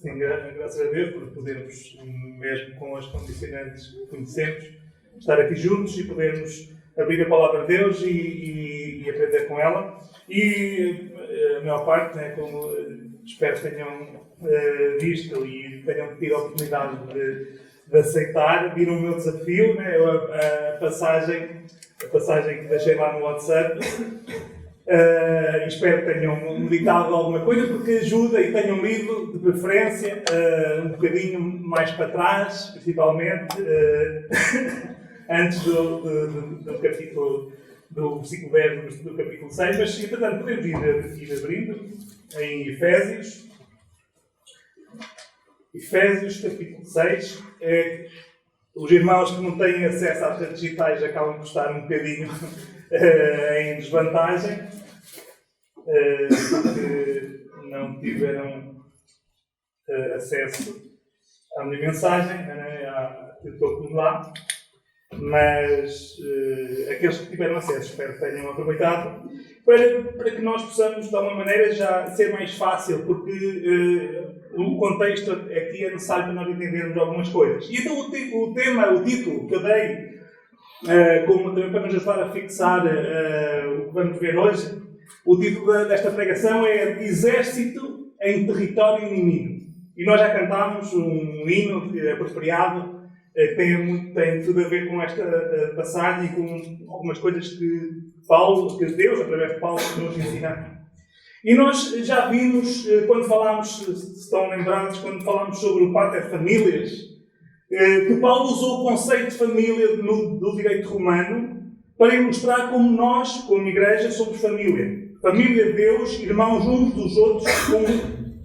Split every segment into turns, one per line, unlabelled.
Sim, graças a Deus por podermos, mesmo com as condicionantes que conhecemos, estar aqui juntos e podermos abrir a palavra de Deus e aprender com ela. E a maior parte, né, como espero que tenham visto e tenham tido a oportunidade de aceitar, viram o meu desafio, né, a passagem que deixei lá no WhatsApp. Espero que tenham meditado alguma coisa, porque ajuda, e tenham lido, de preferência, um bocadinho mais para trás, principalmente, antes do capítulo, do versículo 10 do capítulo 6, mas, entretanto, podemos ir abrindo em Efésios, capítulo 6. Os irmãos que não têm acesso às redes digitais acabam por estar um bocadinho em desvantagem, porque não tiveram acesso à minha mensagem, eu estou por lá, mas aqueles que tiveram acesso, espero que tenham aproveitado, para que nós possamos, de alguma maneira, já ser mais fácil, porque o contexto aqui é necessário para nós entendermos algumas coisas. E então o título que eu dei, como também para nos ajudar a fixar o que vamos ver hoje, o título desta pregação é Exército em Território Inimigo. E nós já cantámos um hino apropriado que tem tudo a ver com esta passagem e com algumas coisas que Deus, através de Paulo, nos ensina. E nós já vimos, quando falámos, se estão lembrados, quando falámos sobre o Pater Familias, que Paulo usou o conceito de família do direito romano para ilustrar como nós, como igreja, somos família. Família de Deus, irmãos uns dos outros, como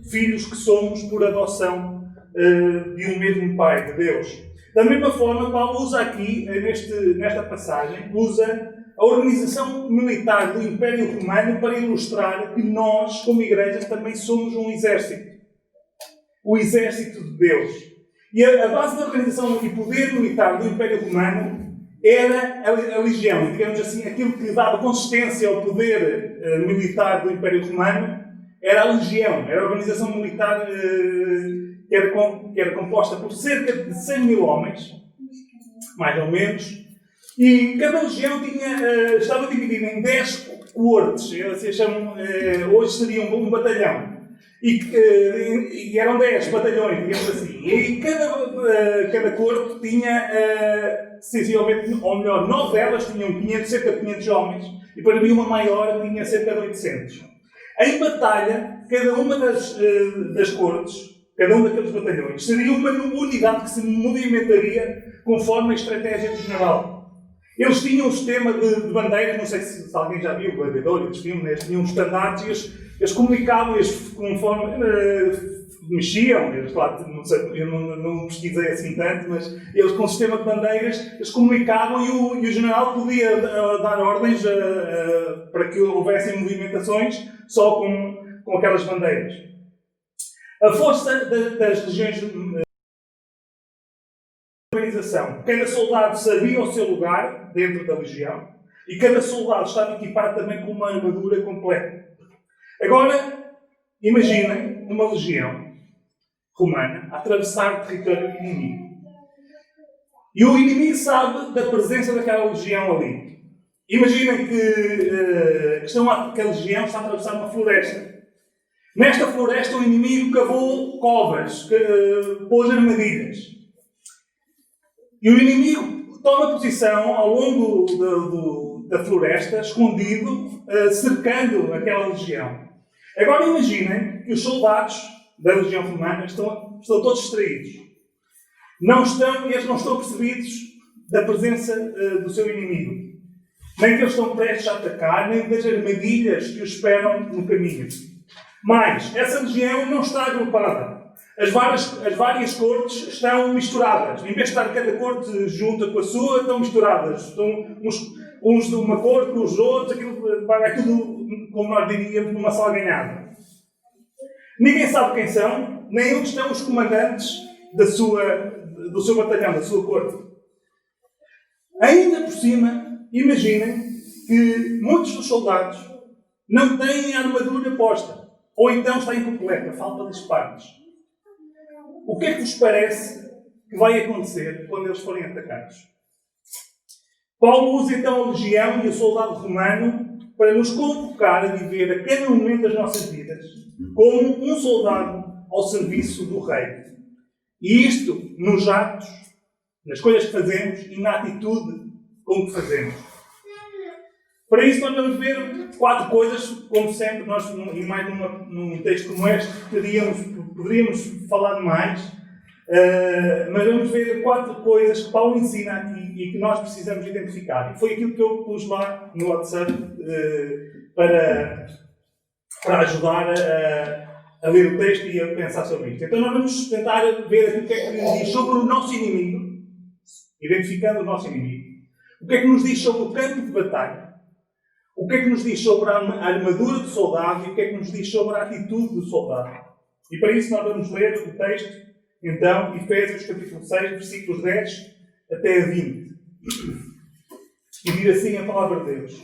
filhos que somos por adoção de um mesmo Pai, de Deus. Da mesma forma, Paulo usa aqui, nesta passagem, usa a organização militar do Império Romano para ilustrar que nós, como igreja, também somos um exército. O exército de Deus. E a base da organização e poder militar do Império Romano era a legião. Digamos assim, aquilo que dava consistência ao poder militar do Império Romano era a legião. Era a organização militar que era composta por cerca de 100 mil homens, mais ou menos. E cada legião estava dividida em 10 coortes. Hoje seria um batalhão. E eram 10 batalhões, digamos assim. E cada corpo tinha, sensivelmente, ou melhor, 9 delas tinham cerca de 500 homens. E depois havia uma maior que tinha cerca de 800. Em batalha, cada uma das cortes, cada um daqueles batalhões, seria uma unidade que se movimentaria conforme a estratégia do general. Eles tinham um sistema de bandeiras, não sei se alguém já viu o Gladiador, eles tinham uns estandartes e eles comunicavam, conforme mexiam, claro, não sei, eu não pesquisei assim tanto, mas eles com o sistema de bandeiras, eles comunicavam e o general podia dar ordens para que houvessem movimentações só com aquelas bandeiras. A força das legiões de organização. Cada soldado sabia o seu lugar dentro da legião e cada soldado estava equipado também com uma armadura completa. Agora, imaginem uma legião romana a atravessar o território inimigo. E o inimigo sabe da presença daquela legião ali. Imaginem que a legião está a atravessar uma floresta. Nesta floresta o inimigo cavou covas, pôs armadilhas. E o inimigo toma posição ao longo da floresta, escondido, cercando aquela legião. Agora imaginem que os soldados da legião romana estão todos distraídos. Eles não estão percebidos da presença do seu inimigo. Nem que eles estão prestes a atacar, nem das armadilhas que os esperam no caminho. Mas essa legião não está agrupada. As várias cortes estão misturadas. Em vez de estar cada corte junta com a sua, estão misturadas. Estão uns de uma corte com os outros. É tudo, como nós diríamos, numa salganhada. Ninguém sabe quem são, nem onde estão os comandantes do seu batalhão, da sua corte. Ainda por cima, imaginem que muitos dos soldados Não têm a armadura posta. Ou então está incompleta, falta-lhes partes. O que é que vos parece que vai acontecer quando eles forem atacados? Paulo usa então a legião e o soldado romano para nos convocar a viver a cada momento das nossas vidas como um soldado ao serviço do Rei. E isto nos atos, nas coisas que fazemos e na atitude com que fazemos. Para isso nós vamos ver 4 coisas, como sempre, nós, e mais num texto como este, poderíamos falar mais, mas vamos ver 4 coisas que Paulo ensina aqui e que nós precisamos identificar. E foi aquilo que eu pus lá no WhatsApp para ajudar a ler o texto e a pensar sobre isto. Então nós vamos tentar ver aqui o que é que nos diz sobre o nosso inimigo, identificando o nosso inimigo. O que é que nos diz sobre o campo de batalha? O que é que nos diz sobre a armadura do soldado e o que é que nos diz sobre a atitude do soldado? E para isso nós vamos ler o texto, então, Efésios capítulo 6, versículos 10 até a 20. E diz assim a palavra de Deus.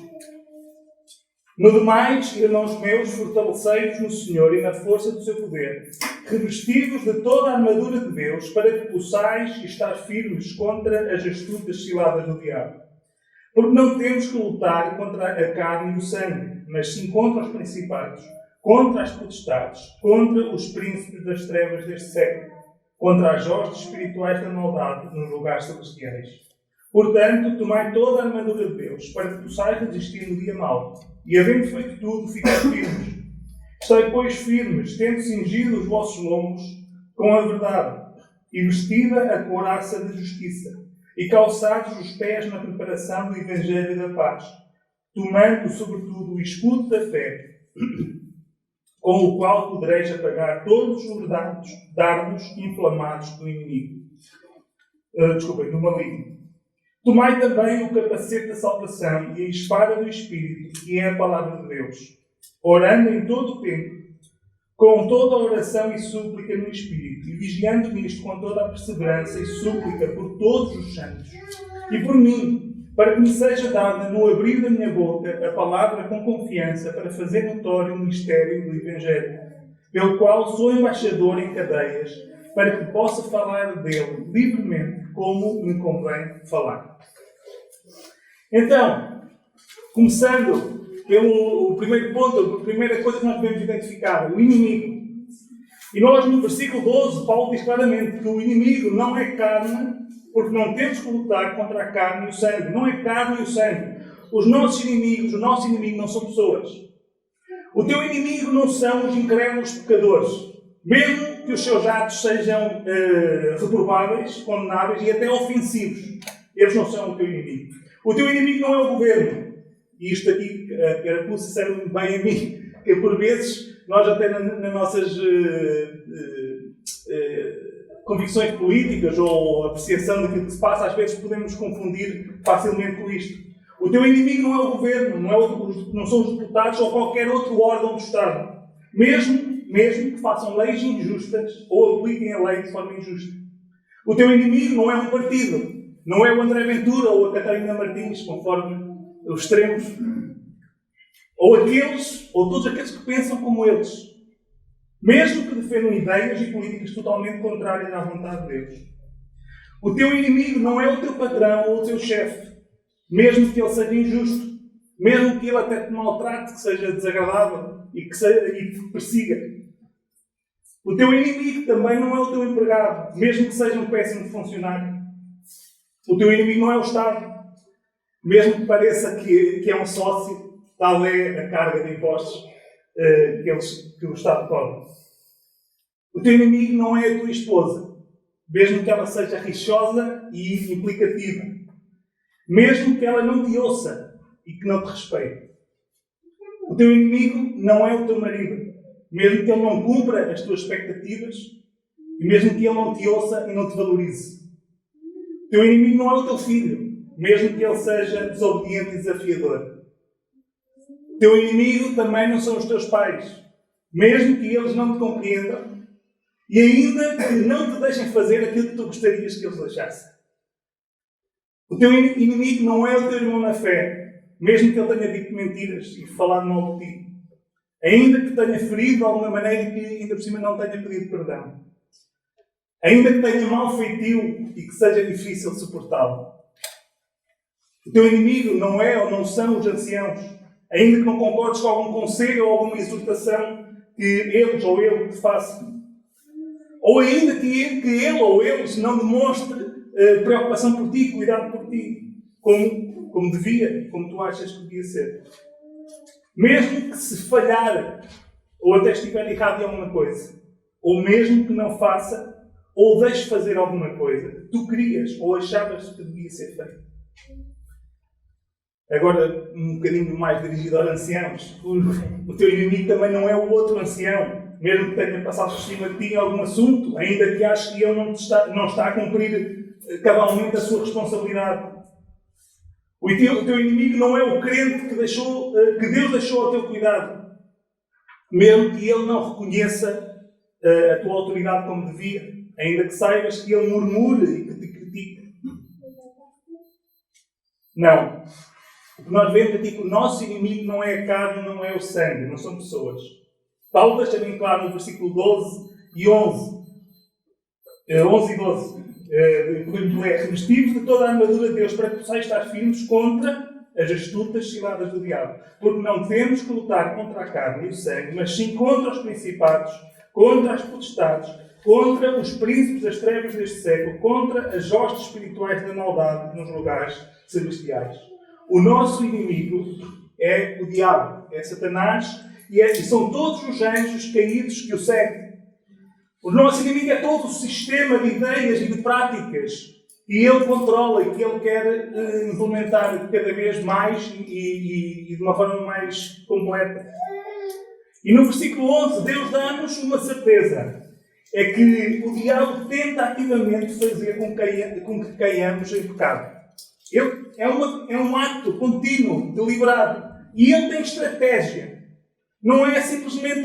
No demais, irmãos meus, fortalecei-vos no Senhor e na força do seu poder, revesti-vos de toda a armadura de Deus, para que possais estar firmes contra as astutas ciladas do diabo. Porque não temos que lutar contra a carne e o sangue, mas sim contra os principados, contra as potestades, contra os príncipes das trevas deste século, contra as hostes espirituais da maldade nos lugares celestiais. Portanto, tomai toda a armadura de Deus, para que possais resistir no dia mau, e havendo feito tudo, ficar firmes. Estai, pois, firmes, tendo cingido os vossos lombos com a verdade, e vestida a couraça de justiça, e calçados os pés na preparação do Evangelho da paz, tomando, sobretudo, o escudo da fé, com o qual podereis apagar todos os dardos inflamados do inimigo. Do maligno. Tomai também o capacete da salvação e a espada do Espírito, que é a palavra de Deus, orando em todo o tempo, com toda a oração e súplica no Espírito, e vigiando nisto com toda a perseverança e súplica por todos os santos, e por mim, para que me seja dada no abrir da minha boca a palavra com confiança para fazer notório o mistério do Evangelho, pelo qual sou embaixador em cadeias, para que possa falar dele livremente, como me convém falar. Então, começando pelo primeiro ponto, a primeira coisa que nós devemos identificar, o inimigo. E nós, no versículo 12, Paulo diz claramente que o inimigo não é carne, porque não temos que lutar contra a carne e o sangue. Não é carne e o sangue. Os nossos inimigos, o nosso inimigo não são pessoas. O teu inimigo não são os incrédulos pecadores. Mesmo que os seus atos sejam reprováveis, condenáveis e até ofensivos. Eles não são o teu inimigo. O teu inimigo não é o governo. E isto aqui, a carapuça serve bem a mim, que por vezes nós até nas nossas convicções políticas ou apreciação daquilo que se passa, às vezes podemos confundir facilmente com isto. O teu inimigo não é o governo, não são os deputados ou qualquer outro órgão do Estado. Mesmo que façam leis injustas ou apliquem a lei de forma injusta. O teu inimigo não é um partido, não é o André Ventura ou a Catarina Martins, conforme os extremos, ou todos aqueles que pensam como eles. Mesmo que defendam ideias e políticas totalmente contrárias à vontade de Deus. O teu inimigo não é o teu patrão ou o teu chefe, mesmo que ele seja injusto, mesmo que ele até te maltrate, que seja desagradável e que te persiga. O teu inimigo também não é o teu empregado, mesmo que seja um péssimo funcionário. O teu inimigo não é o Estado, mesmo que pareça que é um sócio, tal é a carga de impostos que o Estado cobra. O teu inimigo não é a tua esposa, mesmo que ela seja rixosa e implicativa. Mesmo que ela não te ouça e que não te respeite. O teu inimigo não é o teu marido, mesmo que ele não cumpra as tuas expectativas e mesmo que ele não te ouça e não te valorize. O teu inimigo não é o teu filho, mesmo que ele seja desobediente e desafiador. O teu inimigo também não são os teus pais, mesmo que eles não te compreendam e ainda que não te deixem fazer aquilo que tu gostarias que eles deixassem. O teu inimigo não é o teu irmão na fé, mesmo que ele tenha dito mentiras e falado mal de ti. Ainda que tenha ferido de alguma maneira e que ainda por cima não tenha pedido perdão. Ainda que tenha mal feitio e que seja difícil suportá-lo. O teu inimigo não é ou não são os anciãos. Ainda que não concordes com algum conselho ou alguma exortação que eles ou ele te façam. Ou ainda que ele ou eles não demonstre preocupação por ti, cuidado por ti, como devia, como tu achas que devia ser. Mesmo que se falhar, ou até estiver errado em alguma coisa, ou mesmo que não faça, ou deixe fazer alguma coisa, tu querias ou achavas que devia ser feito. Agora, um bocadinho mais dirigido aos anciãos. O teu inimigo também não é o outro ancião, mesmo que tenha passado por cima de ti em algum assunto, ainda que ache que ele não está a cumprir cabalmente a sua responsabilidade. O teu inimigo não é o crente que Deus deixou ao teu cuidado, mesmo que ele não reconheça a tua autoridade como devia, ainda que saibas que ele murmure e que te critique. Não. O que nós vemos aqui é que o nosso inimigo não é a carne, não é o sangue, não são pessoas. Paulo deixa bem claro no versículo 12 e 11. 11 e 12. Podemos ler: revestivos de toda a armadura de Deus para que possais estar firmes contra as astutas ciladas do diabo. Porque não temos que lutar contra a carne e o sangue, mas sim contra os principados, contra as potestades, contra os príncipes das trevas deste século, contra as hostes espirituais da maldade nos lugares celestiais. O nosso inimigo é o diabo, é Satanás, e são todos os anjos caídos que o seguem. O nosso inimigo é todo o sistema de ideias e de práticas que ele controla e que ele quer implementar cada vez mais e de uma forma mais completa. E no versículo 11, Deus dá-nos uma certeza. É que o diabo tenta ativamente fazer com que caiamos em pecado. É um ato contínuo, deliberado. E ele tem estratégia. Não é simplesmente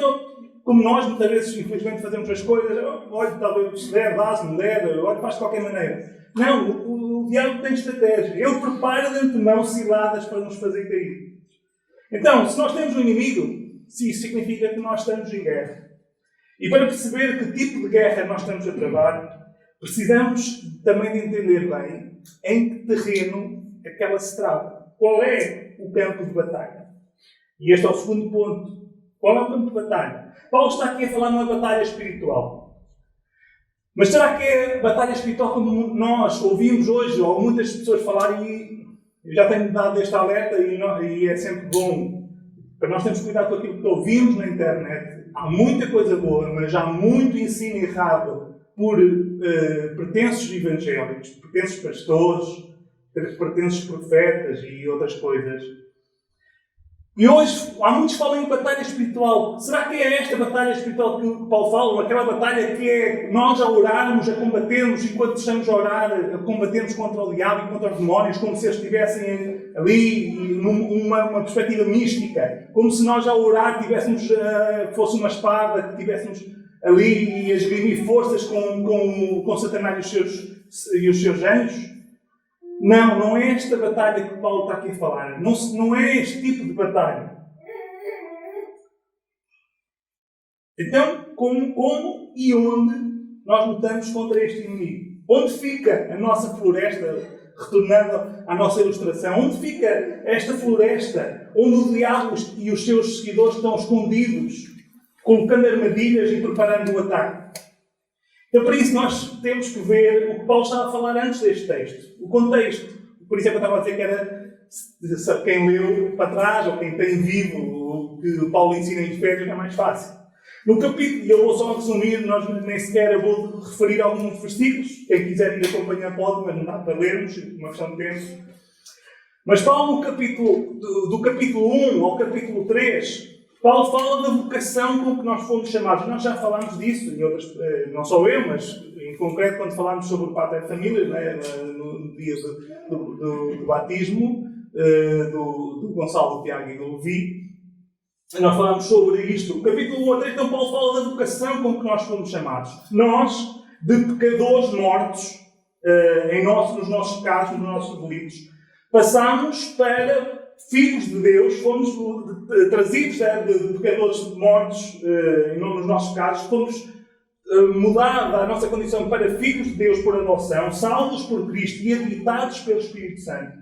como nós, muitas vezes, infelizmente, fazemos as coisas. Olha, talvez se der, dá, se não der, olha, faz de qualquer maneira. Não, o diabo tem estratégia. Ele prepara de antemão ciladas para nos fazer cair. Então, se nós temos um inimigo, isso significa que nós estamos em guerra. E para perceber que tipo de guerra nós estamos a travar, precisamos também de entender bem em que terreno aquela se trava. Qual é o campo de batalha? E este é o segundo ponto. Qual é o campo de batalha? Paulo está aqui a falar numa batalha espiritual. Mas será que é batalha espiritual como nós ouvimos hoje, ou muitas pessoas falarem, e eu já tenho dado este alerta e é sempre bom, para nós termos cuidado com aquilo que ouvimos na internet. Há muita coisa boa, mas há muito ensino errado por pretensos evangélicos, pretensos pastores, pretensos profetas e outras coisas. E hoje há muitos que falam em batalha espiritual. Será que é esta batalha espiritual que Paulo fala? Aquela batalha que é nós a orarmos, a combatermos, enquanto estamos a orar, a combatermos contra o diabo e contra os demónios, como se eles estivessem ali numa perspectiva mística. Como se nós a orar tivéssemos, fosse uma espada, que tivéssemos ali a esgrimir forças com Satanás e os seus anjos. Não é esta batalha que Paulo está aqui a falar. Não é este tipo de batalha. Então, como e onde nós lutamos contra este inimigo? Onde fica a nossa floresta, retornando à nossa ilustração? Onde fica esta floresta onde o diabo e os seus seguidores estão escondidos, colocando armadilhas e preparando o ataque? Então, para isso, nós temos que ver o que Paulo estava a falar antes deste texto. O contexto. Por isso é que eu estava a dizer que era quem leu para trás, ou quem tem vivo o que Paulo ensina em Efésios, é mais fácil. No capítulo, e eu vou só resumir, nós nem sequer vou referir alguns versículos. Quem quiser ir acompanhar pode, mas não dá para lermos, uma questão de tempo. Mas Paulo, do capítulo 1 ao capítulo 3, Paulo fala da vocação com que nós fomos chamados. Nós já falámos disso, em outras, não só eu, mas em concreto quando falámos sobre o Pater Família, né, no dia do batismo do Gonçalo, do Tiago e do Levi. Nós falámos sobre isto. O capítulo 1 a 3, então Paulo fala da vocação com que nós fomos chamados. Nós, de pecadores mortos, nos nossos pecados, nos nossos delitos, passamos para filhos de Deus, fomos trazidos de pecadores mortos, nos nossos casos, fomos mudados a nossa condição para filhos de Deus por adoção, salvos por Cristo e habitados pelo Espírito Santo.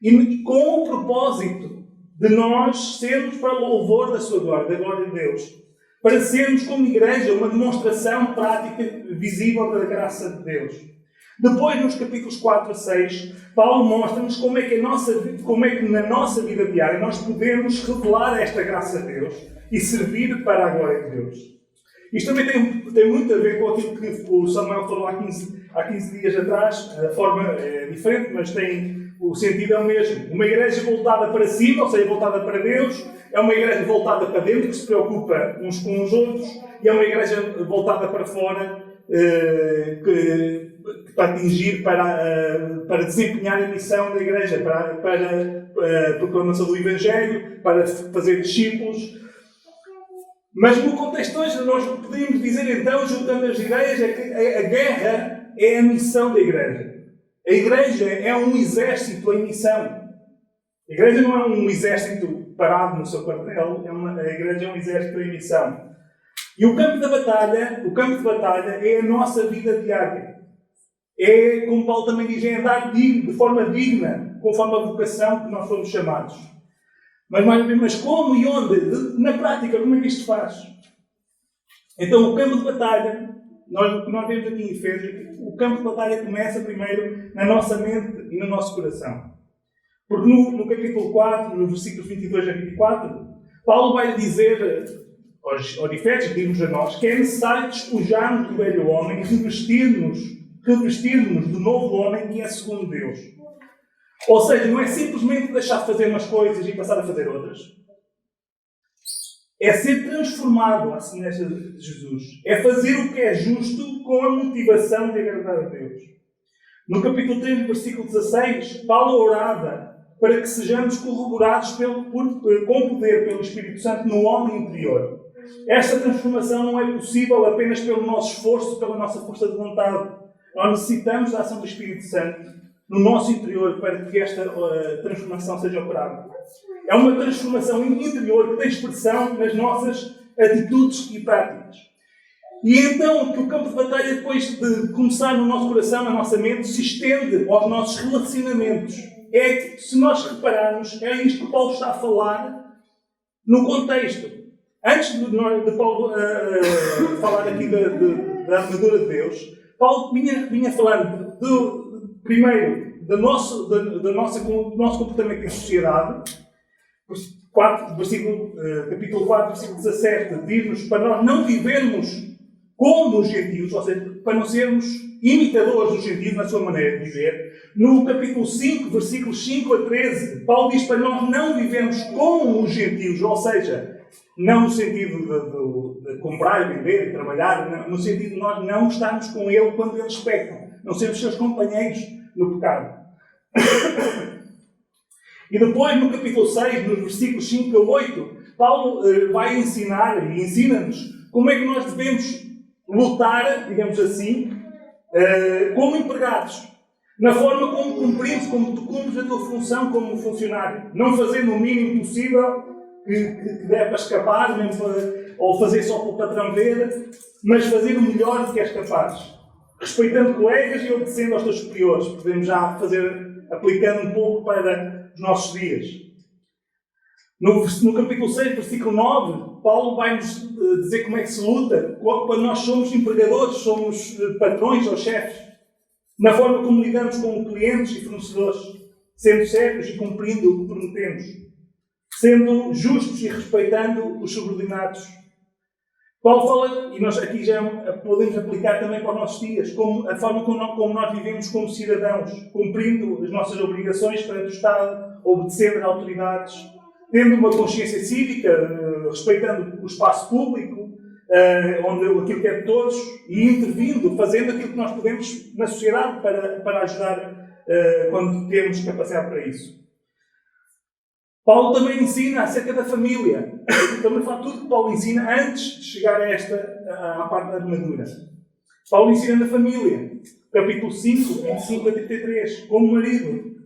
E com o propósito de nós sermos para o louvor da sua glória, da glória de Deus. Para sermos, como igreja, uma demonstração prática, visível da graça de Deus. Depois, nos capítulos 4 a 6, Paulo mostra-nos como é que na nossa vida diária nós podemos revelar esta graça de Deus e servir para a glória de Deus. Isto também tem muito a ver com aquilo que o Samuel falou há 15 dias atrás. A forma é diferente, mas o sentido é o mesmo. Uma igreja voltada para cima, ou seja, voltada para Deus, é uma igreja voltada para dentro, que se preocupa uns com os outros, e é uma igreja voltada para fora, para atingir, para desempenhar a missão da igreja, para a proclamação do Evangelho, para fazer discípulos. Mas no contexto hoje, nós podemos dizer então, juntando as ideias, é que a guerra é a missão da igreja. A igreja é um exército em missão. A igreja não é um exército parado no seu quartel, a igreja é um exército em missão. E o campo de batalha é a nossa vida diária. É, como Paulo também diz, é andar de forma digna, conforme a vocação que nós fomos chamados. Mas como e onde? Na prática, como é que isto faz? Então, o campo de batalha, nós vemos aqui em Efésios, o campo de batalha começa primeiro na nossa mente e no nosso coração. Porque no capítulo 4, nos versículos 22 a 24, Paulo vai dizer aos Efésios, diz-nos a nós, que é necessário despojar-nos do velho homem e revestir-nos do novo homem que é segundo Deus. Ou seja, não é simplesmente deixar de fazer umas coisas e passar a fazer outras. É ser transformado à semelhança de Jesus. É fazer o que é justo com a motivação de agradar a Deus. No capítulo 3, versículo 16, Paulo orava para que sejamos corroborados com poder pelo Espírito Santo no homem interior. Esta transformação não é possível apenas pelo nosso esforço, pela nossa força de vontade. Nós necessitamos da ação do Espírito Santo no nosso interior para que esta transformação seja operada. É uma transformação interior que tem expressão nas nossas atitudes e práticas. E então que o campo de batalha, depois de começar no nosso coração, na nossa mente, se estende aos nossos relacionamentos. É que, se nós repararmos, é isto que Paulo está a falar no contexto. Antes de Paulo falar aqui da armadura de Deus, Paulo vinha falando primeiro do nosso comportamento em sociedade. Capítulo 4, versículo 17, diz-nos para nós não vivermos como os gentios, ou seja, para não sermos imitadores dos gentios na sua maneira de viver. No capítulo 5, versículos 5 a 13, Paulo diz para nós não vivermos como os gentios, ou seja, não no sentido de comprar, vender e trabalhar, no sentido de nós não estarmos com ele quando eles pecam, não sermos seus companheiros no pecado. E depois, no capítulo 6, nos versículos 5 a 8, Paulo vai ensinar e ensina-nos como é que nós devemos lutar, digamos assim, como empregados. Na forma como como tu cumpres a tua função como funcionário. Não fazendo o mínimo possível que der para escapar, ou fazer só para o patrão ver, mas fazer o melhor de que és capaz. Respeitando colegas e obedecendo aos teus superiores. Podemos já aplicando um pouco para os nossos dias. No capítulo 6, versículo 9, Paulo vai-nos dizer como é que se luta quando nós somos empregadores, somos patrões ou chefes. Na forma como lidamos com clientes e fornecedores, sendo sérios e cumprindo o que prometemos. Sendo justos e respeitando os subordinados. Paulo fala, e nós aqui já podemos aplicar também para os nossos dias, a forma como nós vivemos como cidadãos, cumprindo as nossas obrigações perante o Estado, obedecendo às autoridades, tendo uma consciência cívica, respeitando o espaço público, aquilo que é de todos, e intervindo, fazendo aquilo que nós podemos na sociedade para ajudar quando temos capacidade para isso. Paulo também ensina acerca da família. Também fala tudo que Paulo ensina antes de chegar à parte da armadura. Paulo ensina na família. Capítulo 5, 25 a 33. Como marido,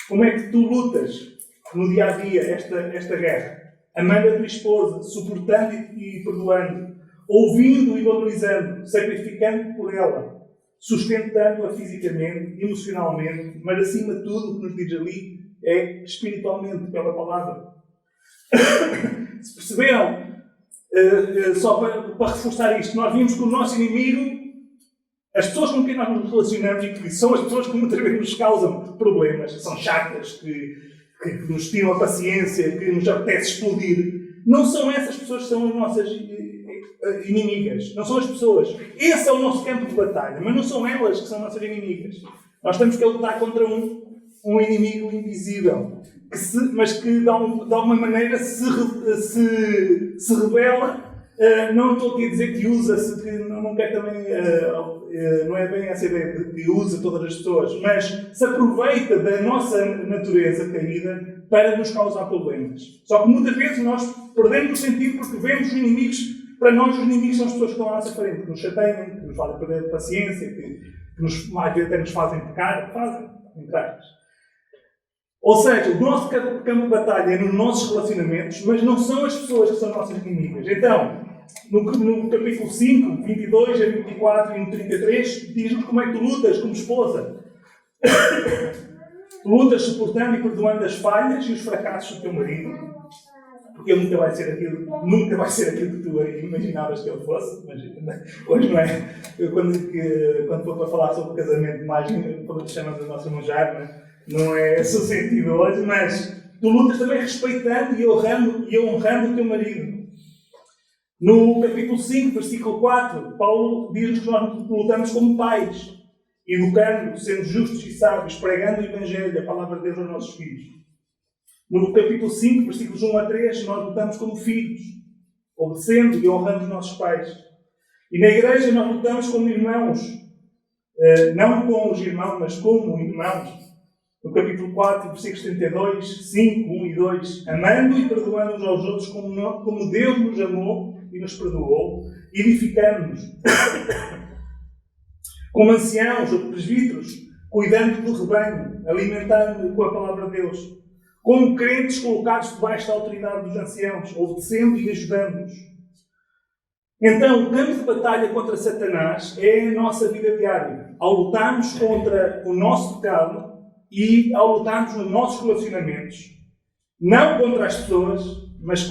como é que tu lutas? no dia-a-dia esta guerra, amando a tua esposa, suportando e perdoando, ouvindo e valorizando, sacrificando por ela, sustentando-a fisicamente, emocionalmente, mas acima de tudo, o que nos diz ali é espiritualmente, pela palavra. Se perceberam, só para reforçar isto, nós vimos que o nosso inimigo, as pessoas com quem nós nos relacionamos e que são as pessoas que muitas vezes nos causam problemas, são chatas, que nos tiram a paciência, que nos apetece explodir, não são essas pessoas que são as nossas inimigas. Não são as pessoas. Esse é o nosso campo de batalha, mas não são elas que são nossas inimigas. Nós temos que lutar contra um inimigo invisível, mas que de alguma maneira se revela. Não estou aqui a dizer que usa-se, que não quer também, não é bem essa ideia de que usa todas as pessoas, mas se aproveita da nossa natureza caída para nos causar problemas. Só que muitas vezes nós perdemos o sentido porque vemos os inimigos, para nós os inimigos são as pessoas que estão à nossa frente, que nos chateiam, que nos fazem perder paciência, que às vezes até nos fazem pecar, entre aspas. Ou seja, o nosso campo de batalha é nos nossos relacionamentos, mas não são as pessoas que são nossas inimigas. Então, no capítulo 5, 22 a 24 e no 33, diz-nos como é que tu lutas como esposa. Tu lutas suportando e perdoando as falhas e os fracassos do teu marido, porque ele nunca vai ser aquilo que tu imaginavas que ele fosse, mas hoje não é. Eu, quando for para falar sobre o casamento, mais chamamos a nossa mulher, não é esse o sentido hoje, mas tu lutas também respeitando e honrando o teu marido. No capítulo 5, versículo 4, Paulo diz que nós lutamos como pais, educando, sendo justos e sábios, pregando o Evangelho, a palavra de Deus aos nossos filhos. No capítulo 5, versículos 1 a 3, nós lutamos como filhos, obedecendo e honrando os nossos pais. E na igreja nós lutamos como irmãos, não como os irmãos, mas como irmãos. No capítulo 4, versículos 32, 5, 1 e 2, amando e perdoando uns aos outros como Deus nos amou e nos perdoou, edificando-nos como anciãos ou presbíteros, cuidando do rebanho, alimentando-nos com a palavra de Deus, como crentes colocados debaixo da autoridade dos anciãos, obedecendo e ajudando-nos. Então, o campo de batalha contra Satanás é a nossa vida diária. Ao lutarmos contra o nosso pecado e ao lutarmos nos nossos relacionamentos, não contra as pessoas, mas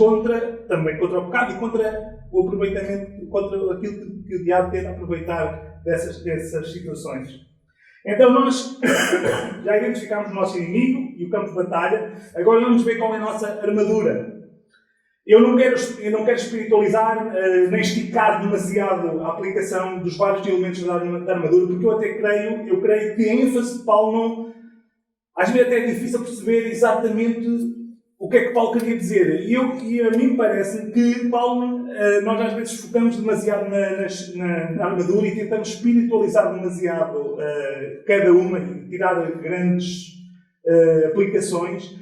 também contra o pecado e contra o aproveitamento, contra aquilo que o diabo tenta aproveitar dessas situações. Então nós já identificámos o nosso inimigo e o campo de batalha. Agora vamos ver qual é a nossa armadura. Eu não quero espiritualizar nem esticar demasiado a aplicação dos vários elementos da armadura, porque eu creio que a ênfase de Paulo não... Às vezes até é difícil perceber exatamente o que é que Paulo queria dizer. E a mim parece que Paulo, nós às vezes focamos demasiado na armadura e tentamos espiritualizar demasiado cada uma e tirar grandes aplicações.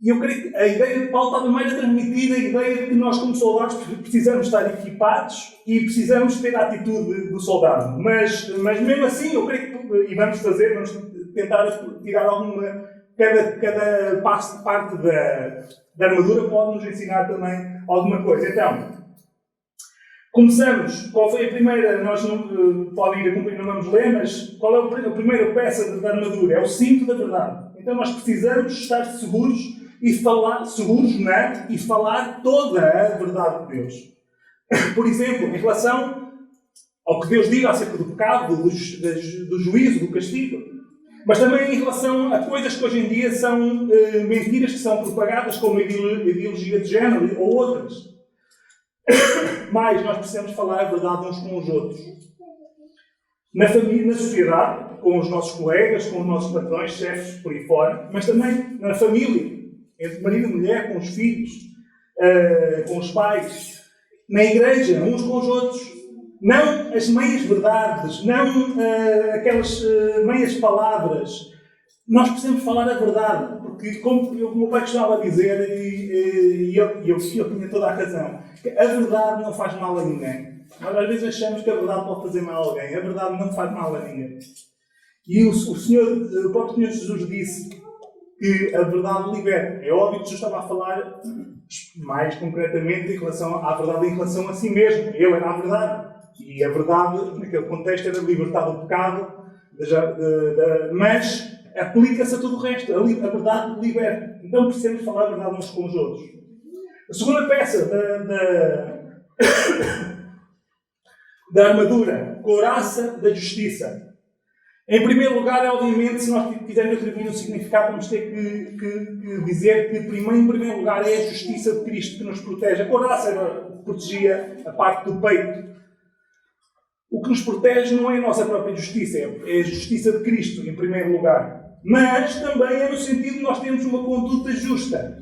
E eu creio que a ideia de Paulo estava mais a transmitir a ideia de que nós, como soldados, precisamos estar equipados e precisamos ter a atitude do soldado. Mas mesmo assim, eu creio que, e vamos tentar tirar alguma... Cada parte da armadura pode nos ensinar também alguma coisa. Então, começamos. Qual foi a primeira? Nós não podem ir a cumprir, não vamos ler, mas qual é a primeira peça da armadura? É o cinto da verdade. Então nós precisamos estar seguros e falar toda a verdade de Deus. Por exemplo, em relação ao que Deus diz acerca do pecado, do juízo, do castigo. Mas também em relação a coisas que hoje em dia são mentiras que são propagadas, como a ideologia de género ou outras. Mas nós precisamos falar a verdade uns com os outros. Na família, na sociedade, com os nossos colegas, com os nossos patrões, chefes, por aí fora. Mas também na família, entre marido e mulher, com os filhos, com os pais. Na igreja, uns com os outros. Não as meias verdades, não aquelas meias palavras. Nós precisamos falar a verdade, porque como o meu pai costumava dizer, e eu tinha toda a razão, que a verdade não faz mal a ninguém. Nós às vezes achamos que a verdade pode fazer mal a alguém. A verdade não faz mal a ninguém. E o próprio Senhor Jesus disse que a verdade liberta. É óbvio que eu estava a falar mais concretamente em relação à verdade em relação a si mesmo. Eu era a verdade. E a verdade, naquele contexto, era libertar do pecado, mas aplica-se a tudo o resto. A verdade liberta. Então precisamos falar a verdade uns com os outros. A segunda peça da armadura, couraça da justiça. Em primeiro lugar, obviamente, se nós quisermos atribuir um significado, vamos ter que dizer que, em primeiro lugar, é a justiça de Cristo que nos protege. A couraça protegia a parte do peito. O que nos protege não é a nossa própria justiça, é a justiça de Cristo, em primeiro lugar. Mas também é no sentido de nós termos uma conduta justa.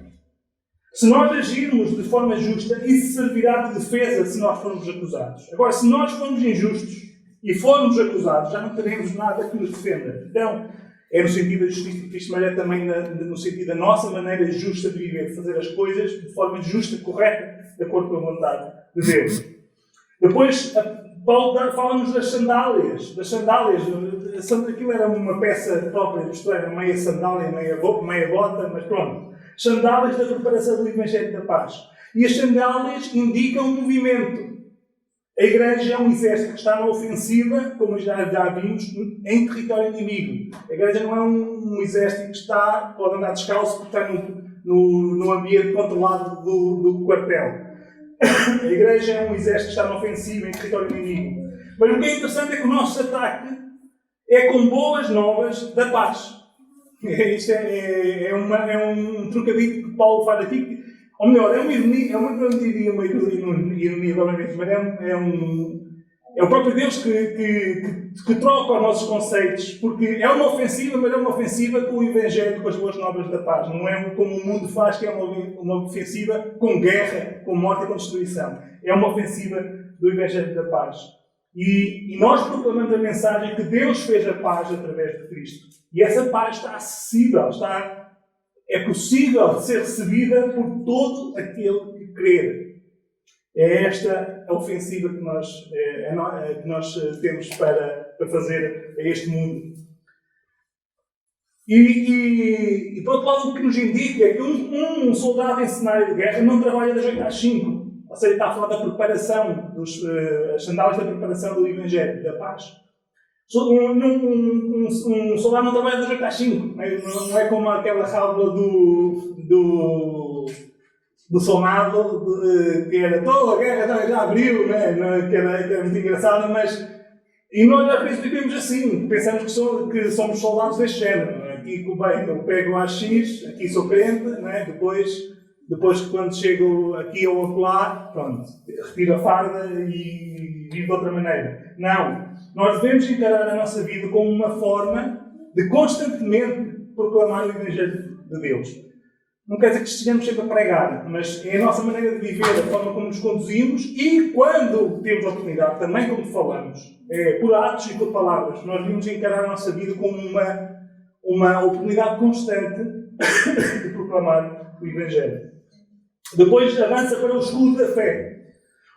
Se nós agirmos de forma justa, isso servirá de defesa se nós formos acusados. Agora, se nós formos injustos e formos acusados, já não teremos nada que nos defenda. Então, é no sentido da justiça de Cristo, mas é também no sentido da nossa maneira justa de viver, de fazer as coisas de forma justa, correta, de acordo com a vontade de Deus. Depois, Paulo fala-nos das sandálias. Aquilo era uma peça própria, isto era meia sandália, meia bota, mas pronto. Sandálias da preparação do Evangelho da Paz. E as sandálias indicam movimento. A igreja é um exército que está na ofensiva, como já vimos, em território inimigo. A igreja não é um exército que pode andar descalço porque está no ambiente controlado do quartel. A igreja é um exército que está na ofensiva, em território inimigo. Mas o que é interessante é que o nosso ataque é com boas novas da paz. Isto é um trocadilho que Paulo faz aqui. Ou melhor, é uma ironia, uma ironia, provavelmente, mas é o próprio Deus que troca os nossos conceitos, porque é uma ofensiva, mas é uma ofensiva com o Evangelho, com as boas novas da paz. Não é como o mundo faz, que é uma ofensiva com guerra, com morte e com destruição. É uma ofensiva do Evangelho da paz. E nós proclamamos a mensagem que Deus fez a paz através de Cristo. E essa paz está acessível, é possível ser recebida por todo aquele que crer. É esta a ofensiva que nós temos para fazer a este mundo. E por outro lado, o que nos indica é que um soldado em cenário de guerra não trabalha das 8 às 5. Ou seja, está a falar da preparação, as sandálias da preparação do Evangelho, da paz. Um soldado não trabalha das 8 às 5. Não é como aquela fábula do soldado que era toda a guerra já abriu, né? Que era muito engraçada, mas. E nós às vezes vivemos assim, pensamos que somos soldados deste género. Aqui eu pego a X, aqui sou crente, né? Depois quando chego aqui ou acolá, pronto, retiro a farda e vivo de outra maneira. Não. Nós devemos encarar a nossa vida como uma forma de constantemente proclamar o Evangelho de Deus. Não quer dizer que estejamos sempre a pregar, mas é a nossa maneira de viver, a forma como nos conduzimos e quando temos a oportunidade, também como falamos, por atos e por palavras, nós devemos encarar a nossa vida como uma oportunidade constante de proclamar o Evangelho. Depois avança para o escudo da fé.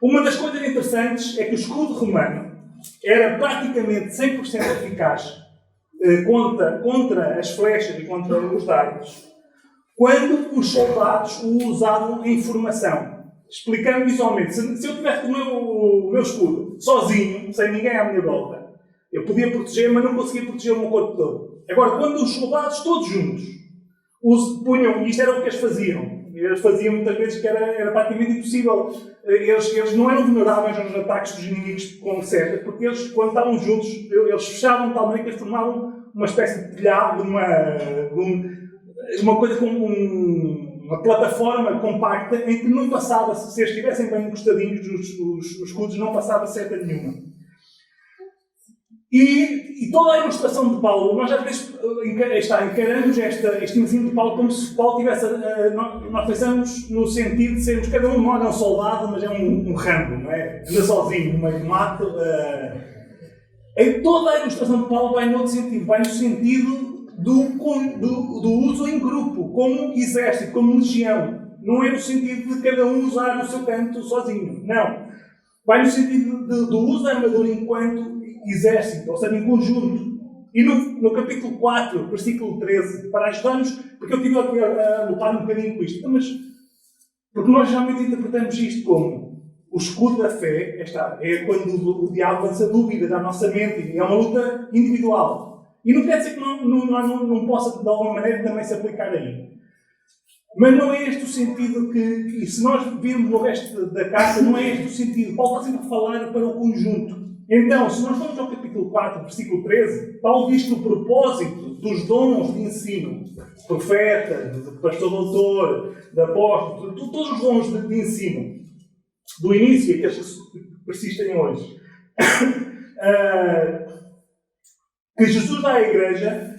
Uma das coisas interessantes é que o escudo romano era praticamente 100% eficaz contra as flechas e contra os dardos, quando os soldados o usavam em formação. Explicando visualmente, se eu tivesse o meu escudo sozinho, sem ninguém à minha volta, eu podia proteger, mas não conseguia proteger o meu corpo todo. Agora, quando os soldados todos juntos punham, isto era o que eles faziam muitas vezes que era praticamente impossível. Eles não eram vulneráveis aos ataques dos inimigos com seta, porque eles, quando estavam juntos, eles fechavam de tal maneira que eles formavam uma espécie de telhado, uma coisa como uma plataforma compacta em que não passava, se eles estivessem bem encostadinhos, os escudos, não passava seta nenhuma. E toda a ilustração de Paulo, nós às vezes encaramos este ensino de Paulo como se Paulo tivesse. Nós pensamos no sentido de sermos, cada um de nós é um soldado, mas é um Rambo, não é? Anda sozinho, no meio do mato. Toda a ilustração de Paulo vai no sentido do uso em grupo, como exército, como legião. Não é no sentido de cada um usar o seu canto sozinho. Não. Vai no sentido do uso da armadura enquanto exército, ou seja, em conjunto. E no capítulo 4, versículo 13, para ajudar-nos, porque eu estive a lutar um bocadinho com isto, mas porque nós geralmente interpretamos isto como o escudo da fé, é quando o diabo lança dúvidas à nossa mente, e é uma luta individual. E não quer dizer que não possa, de alguma maneira, também se aplicar aí. Mas não é este o sentido e se nós virmos o resto da carta, não é este o sentido. Paulo está sempre a falar para o conjunto. Então, se nós vamos ao capítulo 4, versículo 13, Paulo diz que o propósito dos dons de ensino, de profeta, de pastor-doutor, de apóstolo, todos os dons de ensino, do início, aqueles que persistem hoje, que Jesus dá à Igreja,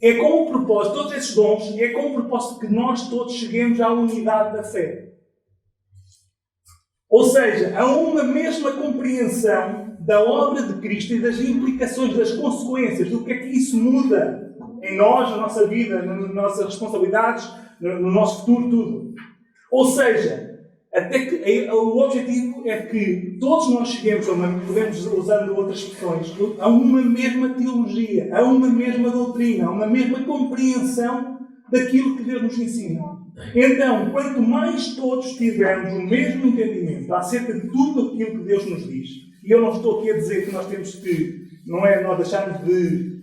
é com o propósito, todos esses dons, é com o propósito que nós todos cheguemos à unidade da fé. Ou seja, a uma mesma compreensão da obra de Cristo e das implicações, das consequências, do que é que isso muda em nós, na nossa vida, nas nossas responsabilidades, no nosso futuro, tudo. Ou seja, até que o objetivo é que todos nós cheguemos, podemos usando outras expressões, a uma mesma teologia, a uma mesma doutrina, a uma mesma compreensão daquilo que Deus nos ensina. Então, quanto mais todos tivermos o mesmo entendimento acerca de tudo aquilo que Deus nos diz, e eu não estou aqui a dizer que nós temos que, não é nós deixarmos de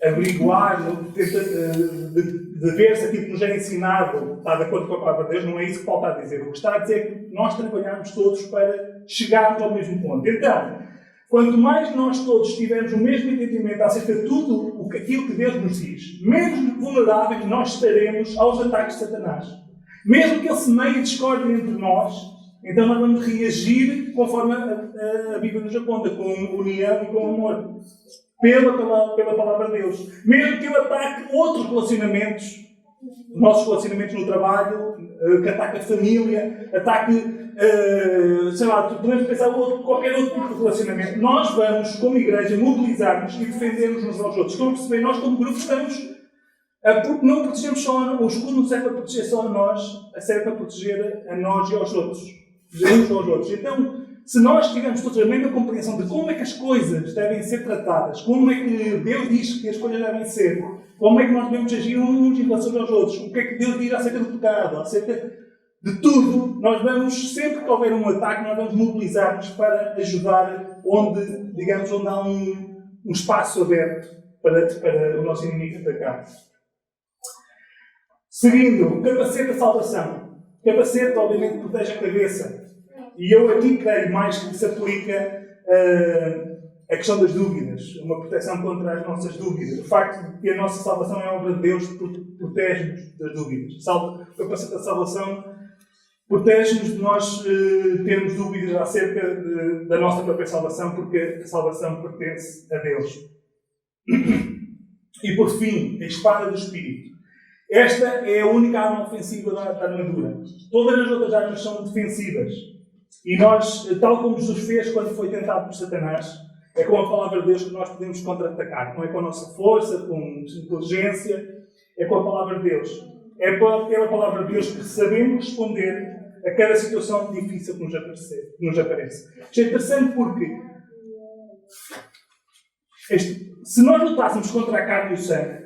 averiguar, de ver se aquilo que nos é ensinado está de acordo com a palavra de Deus, não é isso que Paulo está a dizer. O que está a dizer é que nós trabalhamos todos para chegarmos ao mesmo ponto. Então, quanto mais nós todos tivermos o mesmo entendimento acerca de tudo aquilo que Deus nos diz, menos vulneráveis nós estaremos aos ataques de Satanás. Mesmo que ele semeie discórdia entre nós, então nós vamos reagir conforme a Bíblia nos aponta, com união e com amor. Pela palavra de Deus. Mesmo que ele ataque outros relacionamentos, nossos relacionamentos no trabalho, que ataque a família, ataque, sei lá, podemos pensar qualquer outro tipo de relacionamento. Nós vamos, como igreja, mobilizar-nos e defendermos uns aos outros. Estão a perceber? Nós, como grupo, não protegemos só o escudo, não serve para proteger só a nós, serve para proteger a nós e aos outros. Uns aos outros. Então, se nós tivermos todos a mesma compreensão de como é que as coisas devem ser tratadas, como é que Deus diz que as coisas devem ser, como é que nós devemos agir uns em relação aos outros, o que é que Deus diz acerca do pecado, acerca de tudo, nós vamos, sempre que houver um ataque, nós vamos mobilizar-nos para ajudar onde, digamos, onde há um espaço aberto para o nosso inimigo atacar. Seguindo, capacete da salvação. Capacete, obviamente, protege a cabeça. E eu aqui creio mais que se aplica a questão das dúvidas, uma proteção contra as nossas dúvidas. O facto de que a nossa salvação é a obra de Deus protege-nos das dúvidas. O capacete da salvação protege-nos de nós termos dúvidas acerca da nossa própria salvação, porque a salvação pertence a Deus. E por fim, a espada do Espírito. Esta é a única arma ofensiva da armadura. Todas as outras armas são defensivas. E nós, tal como Jesus fez quando foi tentado por Satanás, é com a palavra de Deus que nós podemos contra-atacar. Não é com a nossa força, com inteligência, é com a palavra de Deus. É pela palavra de Deus que sabemos responder a cada situação difícil que nos aparece. Isto é interessante porque se nós lutássemos contra a carne e o sangue,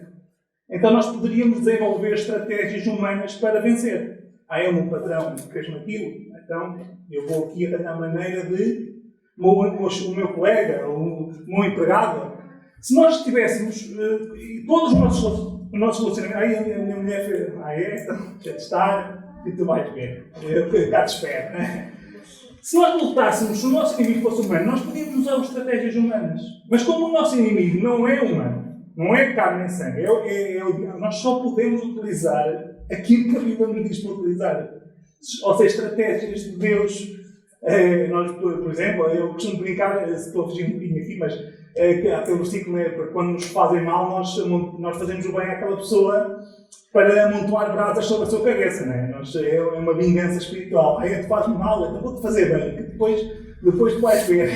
então nós poderíamos desenvolver estratégias humanas para vencer. É o meu patrão que fez-me aquilo, então eu vou aqui arranjar maneira de o meu colega, o meu empregado. Se nós tivéssemos todos os nossos relacionamentos, aí a minha mulher fez, então, quer estar e tu vais ver, eu cá te espero, né? Se nós lutássemos, se o nosso inimigo fosse humano, nós podíamos usar estratégias humanas. Mas como o nosso inimigo não é humano, não é carne nem sangue, nós só podemos utilizar aquilo que a Bíblia nos diz para utilizar. Ou seja, estratégias de Deus. Nós, por exemplo, eu costumo brincar, estou a fugir um bocadinho aqui, mas há aquele versículo, né, para quando nos fazem mal, nós fazemos o bem àquela pessoa para amontoar brasas sobre a sua cabeça. Né? É uma vingança espiritual. Aí tu fazes mal, então vou-te fazer bem, que depois tu vais ver.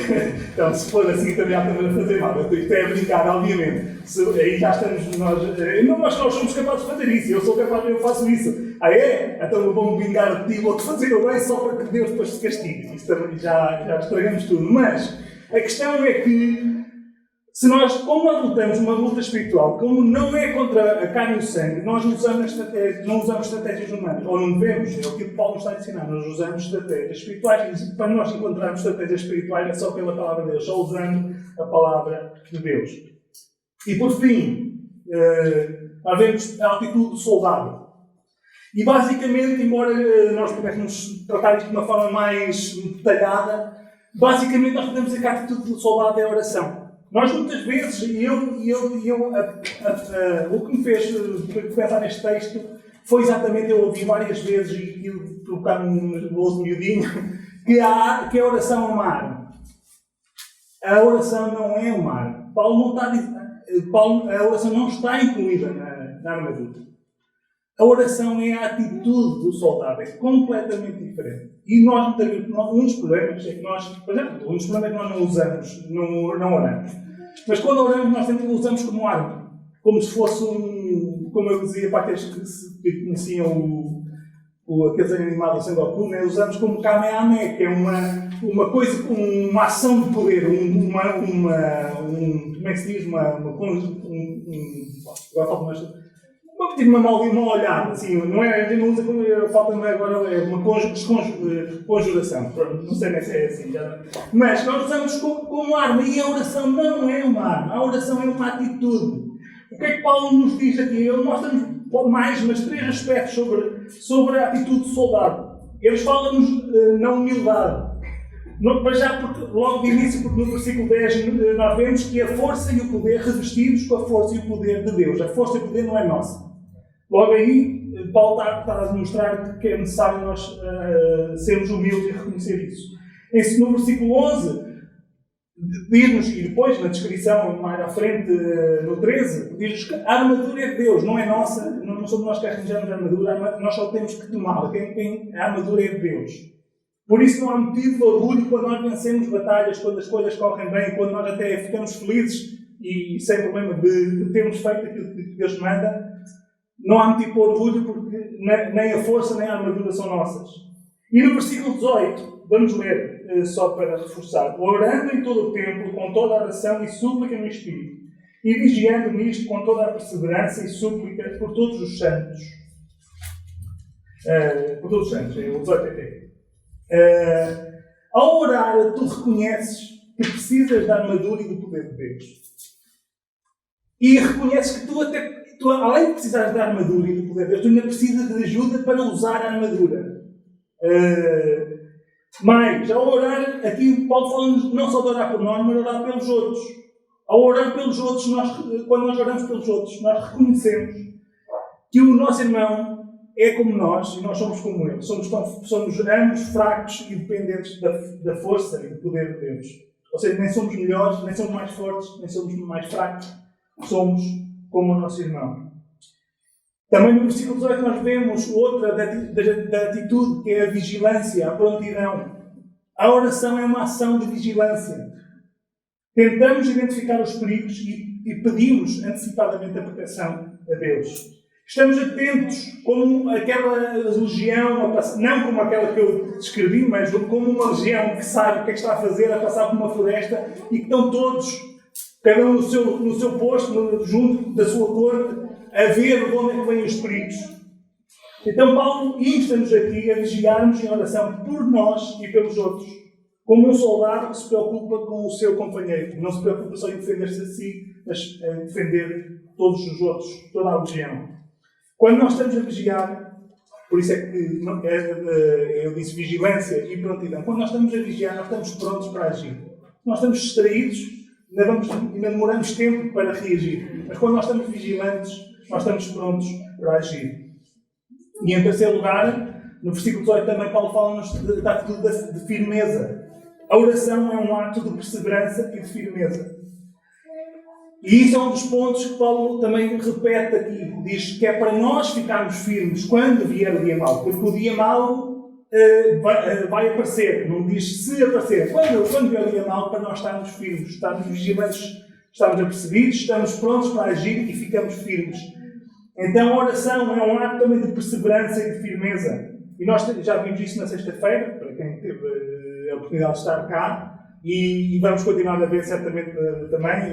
Então, se for assim, também há também a fazer mal. Isto é brincar, obviamente. Aí já estamos nós somos capazes de fazer isso. Eu sou capaz, eu faço isso. Então eu vou-me vingar de ti, vou-te fazer o bem só para que Deus depois te castigue. Isso também já estragamos tudo. Mas a questão é que como nós lutamos uma luta espiritual, como não é contra a carne e o sangue, nós não usamos estratégias humanas, ou não devemos, é o que o Paulo nos está a ensinar, nós usamos estratégias espirituais, e para nós encontrarmos estratégias espirituais é só pela palavra de Deus, só usando a palavra de Deus. E por fim, nós vemos a atitude do soldado. E basicamente, embora nós pudéssemos tratar isto de uma forma mais detalhada, basicamente nós podemos dizer que a atitude do soldado é a oração. Nós muitas vezes, o que me fez pensar neste texto foi exatamente eu ouvir várias vezes e colocar um bolso miudinho que a oração é uma arma. A oração não é uma arma. A oração não está incluída na armadura. A oração é a atitude do soldado, é completamente diferente. E nós, um dos problemas é que nós, por exemplo, um dos problemas é que nós não usamos, não oramos. Mas quando oramos, nós sempre usamos como arma. Como se fosse como eu dizia para aqueles que conheciam aqueles animados do Sengoku, né? Usamos como Kamehameha, que é uma coisa, uma ação de poder, como é que se diz? Tive uma olhada, assim, não é, a gente não usa como falta-me agora, é uma conjuração. Não sei se é assim, já. Mas nós usamos como arma e a oração não é uma arma, a oração é uma atitude. O que é que Paulo nos diz aqui? Ele mostra-nos mas 3 aspectos sobre a atitude do soldado. Eles falam-nos na humildade. Logo de início, porque no versículo 10 nós vemos que a força e o poder revestidos com a força e o poder de Deus. A força e o poder não é nossa. Logo aí, Paulo está a mostrar que é necessário nós sermos humildes e reconhecer isso. No versículo 11, diz-nos, e depois na descrição mais à frente, no 13, diz-nos que a armadura é de Deus, não é nossa, não somos nós que arranjamos a armadura, nós só temos que tomá-la. A armadura é de Deus. Por isso não há motivo de orgulho quando nós vencemos batalhas, quando as coisas correm bem, quando nós até ficamos felizes e sem problema de termos feito aquilo que Deus manda. Não há motivo de orgulho porque nem a força nem a armadura são nossas. E no versículo 18, vamos ler só para reforçar. Orando em todo o tempo, com toda a oração e súplica no Espírito, e vigiando nisto com toda a perseverança e súplica por todos os santos. Por todos os santos, o 18 até. Ao orar, tu reconheces que precisas da armadura e do poder de Deus. E reconheces que tu, além de precisares da armadura e do poder de Deus, tu ainda precisas de ajuda para usar a armadura. Mas, ao orar, aqui Paulo fala-nos não só de orar por nós, mas de orar pelos outros. Ao orar pelos outros, quando nós oramos pelos outros, nós reconhecemos que o nosso irmão é como nós e nós somos como ele. Somos ambos fracos e dependentes da força e do poder de Deus. Ou seja, nem somos melhores, nem somos mais fortes, nem somos mais fracos. Somos como o nosso irmão. Também no versículo 18 nós vemos outra da atitude, que é a vigilância, a prontidão. A oração é uma ação de vigilância. Tentamos identificar os perigos e pedimos antecipadamente a proteção a Deus. Estamos atentos como aquela legião, não como aquela que eu descrevi, mas como uma legião que sabe o que é que está a fazer, a passar por uma floresta e que estão todos, cada um no seu posto, junto da sua corte, a ver de onde é que vêm os perigos. Então Paulo insta-nos aqui a vigiarmos em oração por nós e pelos outros, como um soldado que se preocupa com o seu companheiro, que não se preocupa só em defender-se a si, mas em defender todos os outros, toda a legião. Quando nós estamos a vigiar, por isso é que eu disse vigilância e prontidão, quando nós estamos a vigiar, nós estamos prontos para agir. Nós estamos distraídos, ainda demoramos tempo para reagir, mas quando nós estamos vigilantes, nós estamos prontos para agir. E em terceiro lugar, no versículo 18 também Paulo fala-nos da atitude de firmeza. A oração é um ato de perseverança e de firmeza. E isso é um dos pontos que Paulo também repete aqui. Diz que é para nós ficarmos firmes quando vier o dia mau. Porque o dia mau vai aparecer. Não diz se aparecer. Quando vier o dia mau, para nós estarmos firmes, estarmos vigilantes, estarmos apercebidos, estamos prontos para agir e ficamos firmes. Então a oração é um ato também de perseverança e de firmeza. E nós já vimos isso na sexta-feira, para quem teve a oportunidade de estar cá. e vamos continuar a ver certamente também.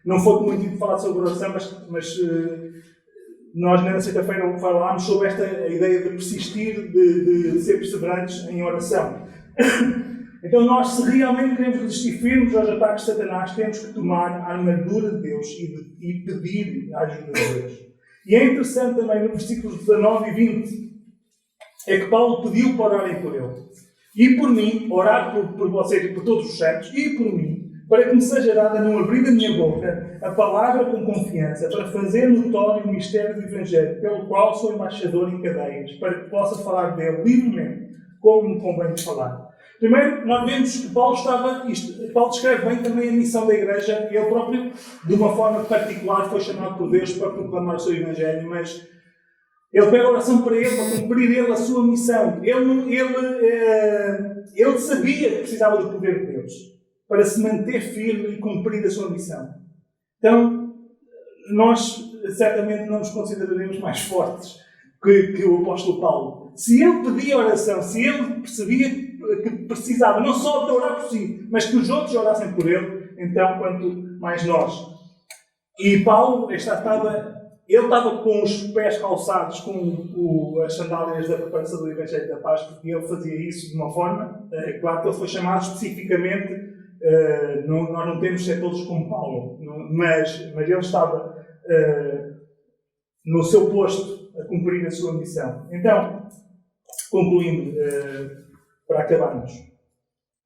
Não foi muito de falar sobre oração, mas nós na sexta-feira falámos sobre esta ideia de persistir, de ser perseverantes em oração. Então nós, se realmente queremos resistir firmes aos ataques de Satanás, temos que tomar a armadura de Deus e pedir a ajuda de Deus. E é interessante também no versículos 19 e 20, é que Paulo pediu para orarem por ele. E por mim, orar por vocês e por todos os santos, e por mim, para que me seja dada, não abrir a minha boca, a palavra com confiança, para fazer notório o mistério do Evangelho, pelo qual sou embaixador em cadeias, para que possa falar dele livremente, como me convém de falar. Primeiro, nós vemos que Paulo descreve bem também a missão da Igreja, e ele próprio, de uma forma particular, foi chamado por Deus para proclamar o seu Evangelho, mas ele pede a oração para ele, para cumprir ele a sua missão. Ele sabia que precisava do poder de Deus para se manter firme e cumprir a sua missão. Então, nós certamente não nos consideraremos mais fortes que o apóstolo Paulo. Se ele pedia oração, se ele percebia que precisava não só de orar por si, mas que os outros orassem por ele, então quanto mais nós. E Paulo estava com os pés calçados com as sandálias da preparação do Evangelho da Paz, porque ele fazia isso de uma forma, claro que ele foi chamado especificamente, nós não temos de ser todos como Paulo, mas ele estava no seu posto a cumprir a sua missão. Então, concluindo, para acabarmos,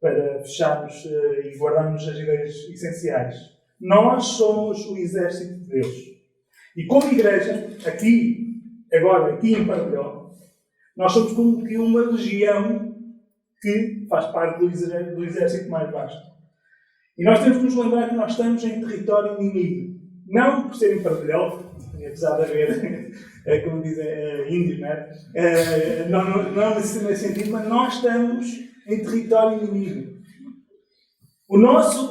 para fecharmos e guardarmos as ideias essenciais, nós somos o exército de Deus. E como igreja, aqui em Paralhó, nós somos como que uma região que faz parte do exército mais vasto. E nós temos que nos lembrar que nós estamos em território inimigo. Não por ser em Paralhó, apesar de haver, como dizem, índios, não é? Não nesse sentido, mas nós estamos em território inimigo.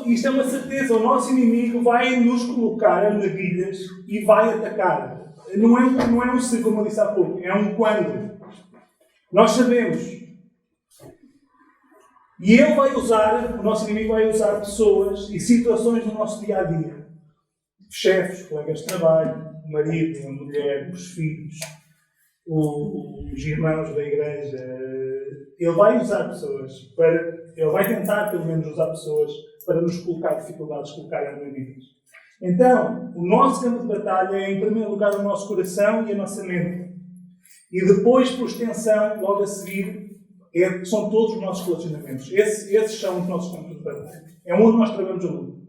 Isto é uma certeza, o nosso inimigo vai nos colocar armadilhas e vai atacar. Não é um se, como eu disse há pouco, é um quando. Nós sabemos. E o nosso inimigo vai usar pessoas e situações do nosso dia-a-dia. Chefes, colegas de trabalho, o marido, a mulher, os filhos, os irmãos da igreja. Ele vai usar pessoas ele vai tentar, pelo menos, usar pessoas para nos colocar dificuldades, colocar armadilhas. Então, o nosso campo de batalha é, em primeiro lugar, o nosso coração e a nossa mente. E depois, por extensão, logo a seguir, são todos os nossos relacionamentos. Esses são os nossos campos de batalha. É onde nós travamos a luta.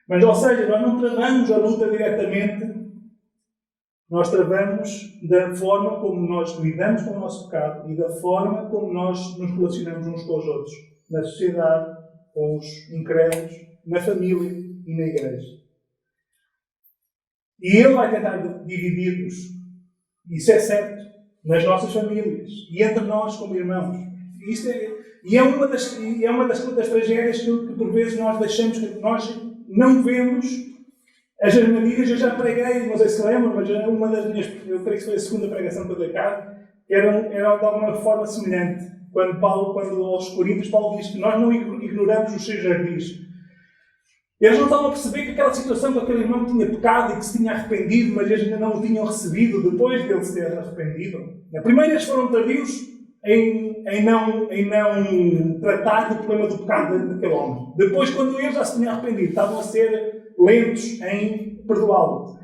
Mas, ou seja, nós não travamos a luta diretamente, nós travamos da forma como nós lidamos com o nosso pecado e da forma como nós nos relacionamos uns com os outros. Na sociedade, com os incrédulos, na família e na igreja. E ele vai tentar dividir-nos. Isso é certo. Nas nossas famílias. E entre nós como irmãos. É uma das tragédias que por vezes nós deixamos, que nós não vemos as armadilhas. Eu já preguei, não sei se lembram, mas uma das minhas, eu creio que foi a segunda pregação que eu dei cá, era de alguma forma semelhante. Quando aos Coríntios, Paulo diz que nós não ignoramos os seus jardins. Eles não estavam a perceber que aquela situação com aquele irmão tinha pecado e que se tinha arrependido, mas eles ainda não o tinham recebido depois dele se ter arrependido. Primeiro, eles foram tardios em não tratar do problema do pecado daquele homem. Depois, quando eles já se tinham arrependido, estavam a ser lentos em perdoá-lo.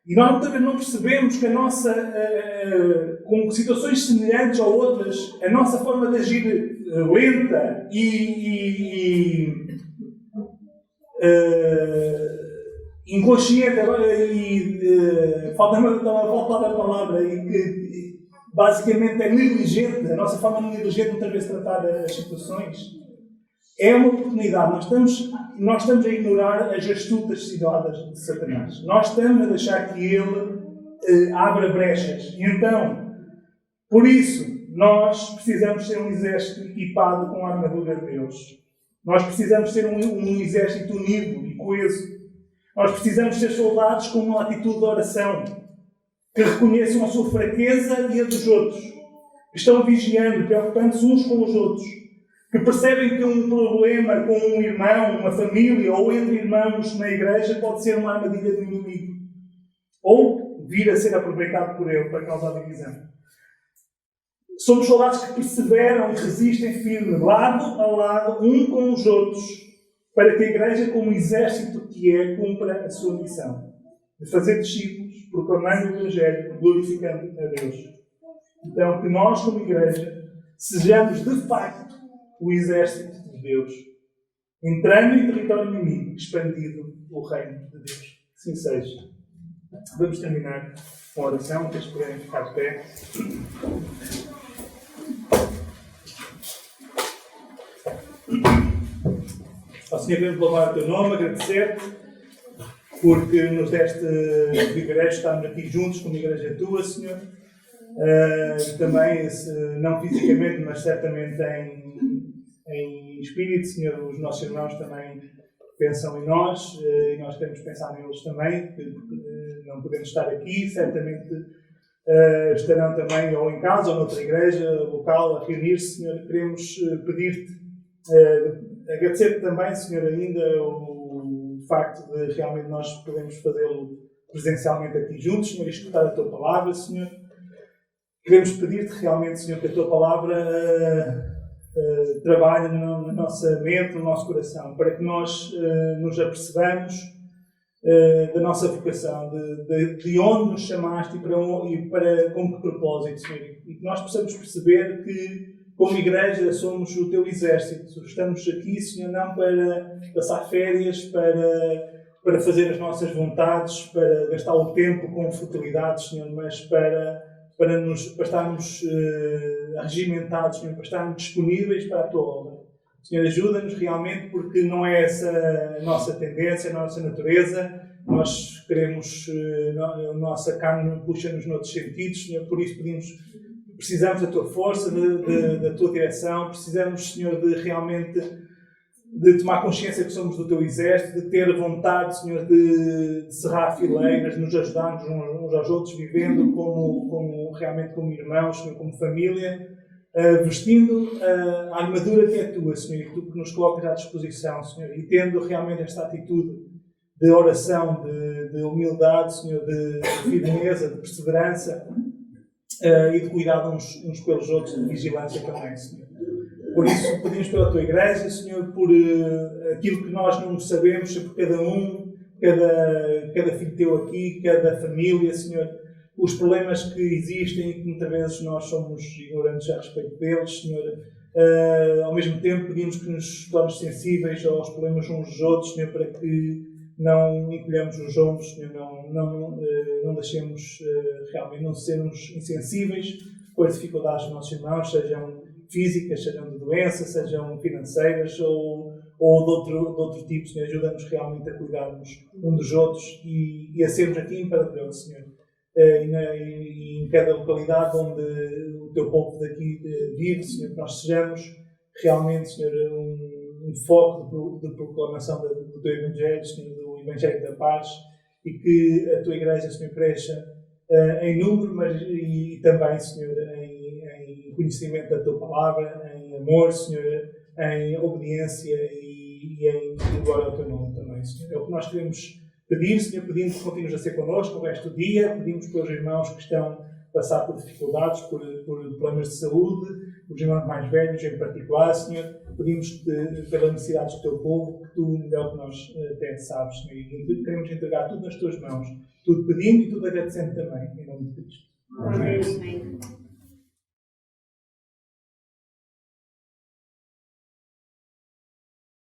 E nós muitas vezes não percebemos que com situações semelhantes a outras, a nossa forma de agir lenta e inconsciente, falta a palavra, e que basicamente é negligente, a nossa forma negligente muitas vezes de tratar as situações, é uma oportunidade. Nós estamos a ignorar as astutas ciladas de Satanás. Nós estamos a deixar que ele abra brechas. E então, por isso, nós precisamos ser um exército equipado com a armadura de Deus. Nós precisamos ser um exército unido e coeso. Nós precisamos ser soldados com uma atitude de oração, que reconheçam a sua fraqueza e a dos outros, que estão vigiando, preocupando-se uns com os outros, que percebem que um problema com um irmão, uma família ou entre irmãos na igreja pode ser uma armadilha do inimigo. Ou vir a ser aproveitado por ele para causar divisão. Somos soldados que perseveram e resistem firme, lado a lado, um com os outros, para que a igreja, como exército que é, cumpra a sua missão. De fazer discípulos, proclamando o Evangelho, glorificando a Deus. Então, que nós, como igreja, sejamos de facto o exército de Deus, entrando em território inimigo, expandido o reino de Deus. Que assim seja. Vamos terminar com a oração, que eles puderem ficar de pé. Ó Senhor, queremos louvar o Teu nome, agradecer-te, porque nos deste privilégio estarmos aqui juntos como igreja Tua, Senhor. Também, não fisicamente, mas certamente em espírito, Senhor, os nossos irmãos também pensam em nós e nós queremos pensar neles também, porque não podemos estar aqui, certamente estarão também ou em casa ou noutra igreja local a reunir-se, Senhor. Queremos pedir-te, agradecer-te também, Senhor, ainda o facto de realmente nós podermos fazê-lo presencialmente aqui juntos, Senhor, e escutar a Tua Palavra, Senhor. Queremos pedir-te realmente, Senhor, que a Tua Palavra trabalhe na nossa mente, no nosso coração, para que nós nos apercebamos da nossa vocação, de onde nos chamaste e para com que propósito, Senhor. E que nós possamos perceber que, como igreja, somos o Teu exército. Estamos aqui, Senhor, não para passar férias, para fazer as nossas vontades, para gastar o tempo com futilidades, Senhor, mas para estarmos regimentados, Senhor, para estarmos disponíveis para a Tua obra. Senhor, ajuda-nos realmente, porque não é essa a nossa tendência, a nossa natureza. Nós queremos, a nossa carne puxa-nos noutros sentidos, Senhor, por isso precisamos da Tua força, da Tua direção, precisamos, Senhor, de realmente tomar consciência que somos do Teu exército, de ter vontade, Senhor, de cerrar fileiras, de nos ajudarmos uns aos outros, vivendo realmente como irmãos, Senhor, como família, vestindo a armadura que é Tua, Senhor, e que Tu nos colocas à disposição, Senhor, e tendo realmente esta atitude de oração, de humildade, Senhor, de firmeza, de perseverança e de cuidado uns pelos outros, de vigilância também, Senhor. Por isso, pedimos pela Tua igreja, Senhor, por aquilo que nós não sabemos, por cada filho Teu aqui, cada família, Senhor, os problemas que existem e que muitas vezes nós somos ignorantes a respeito deles, Senhor. Ao mesmo tempo, pedimos que nos tornes sensíveis aos problemas uns dos outros, Senhor, para que não encolhamos os ombros, Senhor, não deixemos realmente, não sermos insensíveis com as dificuldades dos nossos irmãos, sejam físicas, sejam de doença, sejam financeiras ou de outro tipo, Senhor. Ajuda-nos realmente a cuidarmos uns dos outros e a sermos aqui embaradores, Senhor. E em cada localidade onde o Teu povo daqui vive, Senhor, que nós sejamos realmente, Senhor, um foco de proclamação do Teu Evangelho, Senhor, do Evangelho da Paz, e que a Tua Igreja, Senhor, cresça em número, mas e também, Senhor, em conhecimento da Tua Palavra, em amor, Senhor, em obediência e em glória ao Teu nome também, Senhor. É o que nós queremos pedir, Senhor, pedindo que continues a ser connosco o resto do dia, pedimos pelos irmãos que estão a passar por dificuldades, por problemas de saúde, os irmãos mais velhos em particular, Senhor, pedimos pelas necessidades do Teu povo, que Tu, melhor que nós até sabes, Senhor, e queremos entregar tudo nas Tuas mãos, tudo pedindo e tudo agradecendo também, em nome de Cristo.
Amém.